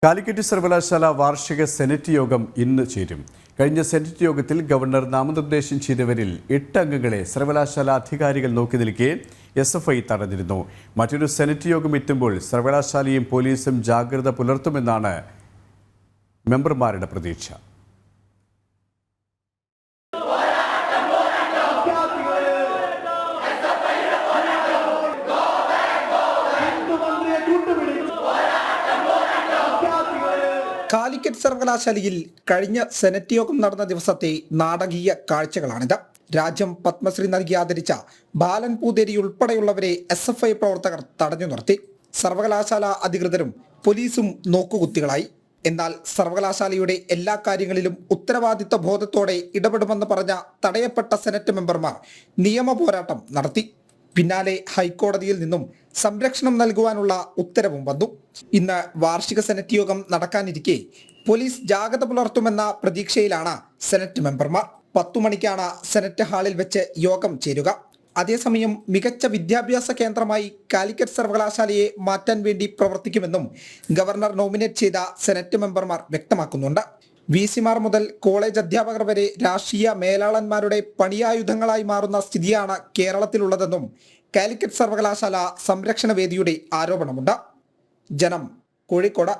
കാലിക്കറ്റ് സർവകലാശാല വാർഷിക സെനറ്റ് യോഗം ഇന്ന് ചേരും. കഴിഞ്ഞ സെനറ്റ് യോഗത്തിൽ ഗവർണർ നാമനിർദ്ദേശം ചെയ്തവരിൽ 8 അംഗങ്ങളെ സർവകലാശാല അധികാരികൾ നോക്കി നിൽക്കെ SFI തടഞ്ഞിരുന്നു. മറ്റൊരു സെനറ്റ് യോഗം എത്തുമ്പോൾ സർവകലാശാലയും പോലീസും ജാഗ്രത പുലർത്തുമെന്നാണ് മെമ്പർമാരുടെ പ്രതീക്ഷ. കാലിക്കറ്റ് സർവകലാശാലയിൽ കഴിഞ്ഞ സെനറ്റ് യോഗം നടന്ന ദിവസത്തെ നാടകീയ കാഴ്ചകളാണിത്. രാജ്യം പത്മശ്രീ നൽകി ആദരിച്ച ബാലൻ പൂതേരി ഉൾപ്പെടെയുള്ളവരെ SFI പ്രവർത്തകർ തടഞ്ഞു നിർത്തി. സർവകലാശാല അധികൃതരും പോലീസും നോക്കുകുത്തികളായി. എന്നാൽ സർവകലാശാലയുടെ എല്ലാ കാര്യങ്ങളിലും ഉത്തരവാദിത്ത ബോധത്തോടെ ഇടപെടുമെന്ന് പറഞ്ഞ തടയപ്പെട്ട സെനറ്റ് മെമ്പർമാർ നിയമ പോരാട്ടം നടത്തി. പിന്നാലെ ഹൈക്കോടതിയിൽ നിന്നും സംരക്ഷണം നൽകുവാനുള്ള ഉത്തരവും വന്നു. ഇന്ന് വാർഷിക സെനറ്റ് യോഗം നടക്കാനിരിക്കെ പോലീസ് ജാഗ്രത പുലർത്തുമെന്ന പ്രതീക്ഷയിലാണ് സെനറ്റ് മെമ്പർമാർ. 10 മണിക്കാണ് സെനറ്റ് ഹാളിൽ വെച്ച് യോഗം ചേരുക. അതേസമയം മികച്ച വിദ്യാഭ്യാസ കേന്ദ്രമായി കാലിക്കറ്റ് സർവകലാശാലയെ മാറ്റാൻ വേണ്ടി പ്രവർത്തിക്കുമെന്നും ഗവർണർ നോമിനേറ്റ് ചെയ്ത സെനറ്റ് മെമ്പർമാർ വ്യക്തമാക്കുന്നുണ്ട്. VC-മാർ മുതൽ കോളേജ് അധ്യാപകർ വരെ രാഷ്ട്രീയ മേലാളന്മാരുടെ പണിയായുധങ്ങളായി മാറുന്ന സ്ഥിതിയാണ് കേരളത്തിലുള്ളതെന്നും കാലിക്കറ്റ് സർവകലാശാല സംരക്ഷണ വേദിയുടെ ആരോപണമുണ്ട്. ജനം, കോഴിക്കോട്.